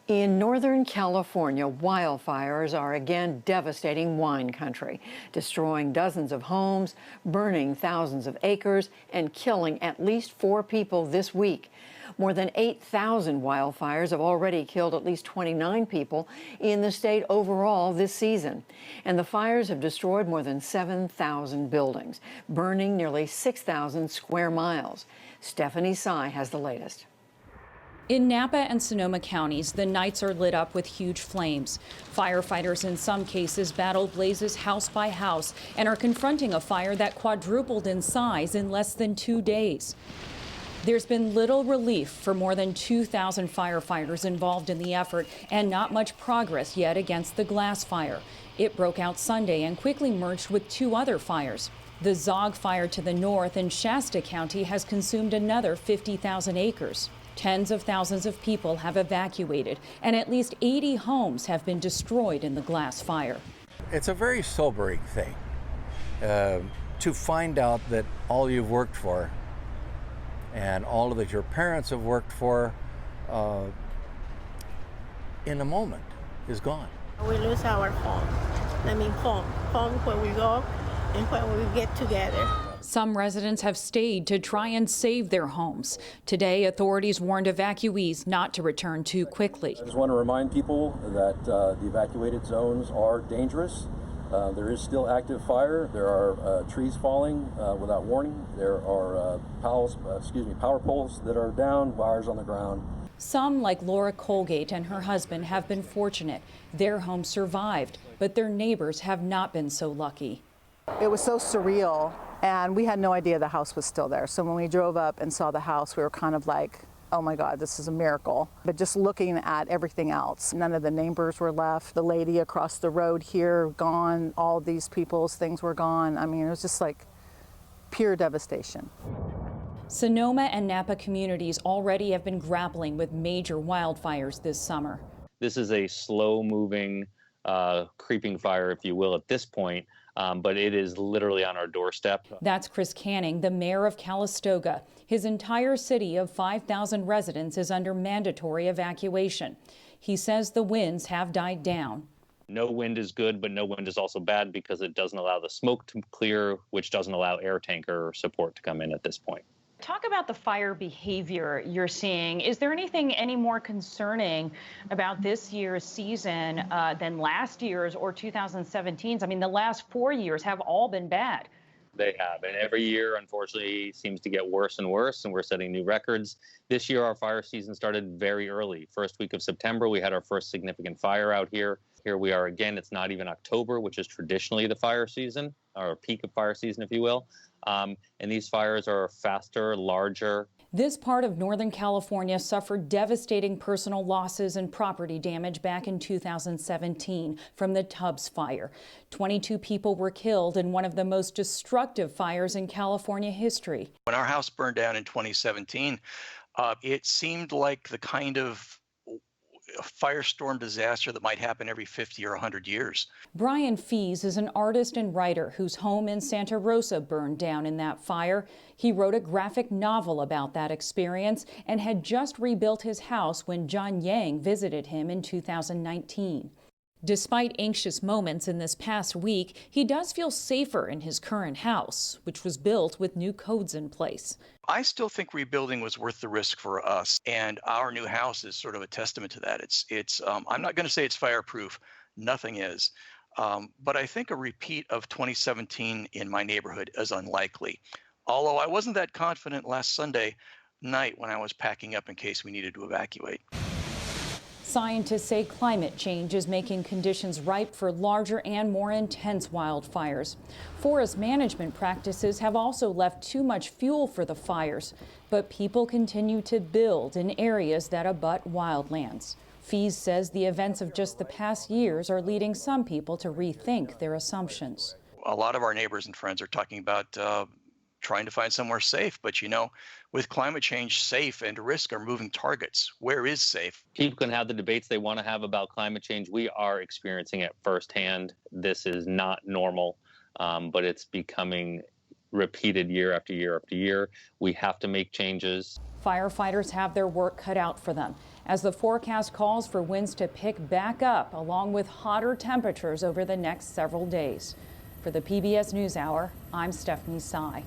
In Northern California, wildfires are again devastating wine country, destroying dozens of homes, burning thousands of acres, and killing at least 4 people this week. More than 8,000 wildfires have already killed at least 29 people in the state overall this season. And the fires have destroyed more than 7,000 buildings, burning nearly 6,000 square miles. Stephanie Sy has the latest. In Napa and Sonoma counties, the nights are lit up with huge flames. Firefighters in some cases battle blazes house by house and are confronting a fire that quadrupled in size in less than 2 days. There's been little relief for more than 2,000 firefighters involved in the effort and not much progress yet against the Glass Fire. It broke out Sunday and quickly merged with 2 other fires. The Zogg Fire to the north in Shasta County has consumed another 50,000 acres. Tens of thousands of people have evacuated, and at least 80 homes have been destroyed in the Glass Fire. It's a very sobering thing to find out that all you've worked for and all that your parents have worked for in a moment is gone. We lose our home. Home where we go and where we get together. Some residents have stayed to try and save their homes. Today, authorities warned evacuees not to return too quickly. I just want to remind people that the evacuated zones are dangerous. There is still active fire. There are trees falling without warning. There are power poles that are down, wires on the ground. Some, like Laura Colgate and her husband, have been fortunate. Their home survived, but their neighbors have not been so lucky. It was so surreal, and we had no idea the house was still there. So when we drove up and saw the house, we were kind of like, oh my God, this is a miracle. But just looking at everything else, none of the neighbors were left. The lady across the road here, gone. All these people's things were gone. I mean, it was just like pure devastation. Sonoma and Napa communities already have been grappling with major wildfires this summer. This is a slow-moving, creeping fire, if you will, at this point. But it is literally on our doorstep. That's Chris Canning, the mayor of Calistoga. His entire city of 5,000 residents is under mandatory evacuation. He says the winds have died down. No wind is good, but no wind is also bad because it doesn't allow the smoke to clear, which doesn't allow air tanker support to come in at this point. Talk about the fire behavior you're seeing. Is there anything any more concerning about this year's season than last year's or 2017's? I mean, the last 4 years have all been bad. They have, and every year, unfortunately, seems to get worse and worse, and we're setting new records. This year, our fire season started very early. First week of September, we had our first significant fire out here. Here we are again. It's not even October, which is traditionally the fire season, or peak of fire season, if you will. And these fires are faster, larger. This part of Northern California suffered devastating personal losses and property damage back in 2017 from the Tubbs Fire. 22 people were killed in one of the most destructive fires in California history. When our house burned down in 2017, it seemed like the kind of a firestorm disaster that might happen every 50 or 100 years. Brian Fees is an artist and writer whose home in Santa Rosa burned down in that fire. He wrote a graphic novel about that experience and had just rebuilt his house when John Yang visited him in 2019. Despite anxious moments in this past week, he does feel safer in his current house, which was built with new codes in place. I still think rebuilding was worth the risk for us, and our new house is sort of a testament to that. I'm not going to say it's fireproof. Nothing is. But I think a repeat of 2017 in my neighborhood is unlikely. Although I wasn't that confident last Sunday night when I was packing up in case we needed to evacuate. Scientists say climate change is making conditions ripe for larger and more intense wildfires. Forest management practices have also left too much fuel for the fires, but people continue to build in areas that abut wildlands. Fees says the events of just the past years are leading some people to rethink their assumptions. A lot of our neighbors and friends are talking about trying to find somewhere safe. But, you know, with climate change, safe and risk are moving targets. Where is safe? People can have the debates they want to have about climate change. We are experiencing it firsthand. This is not normal, but it's becoming repeated year after year after year. We have to make changes. Firefighters have their work cut out for them. as the forecast calls for winds to pick back up along with hotter temperatures over the next several days. For the PBS NewsHour, I'm Stephanie Sy.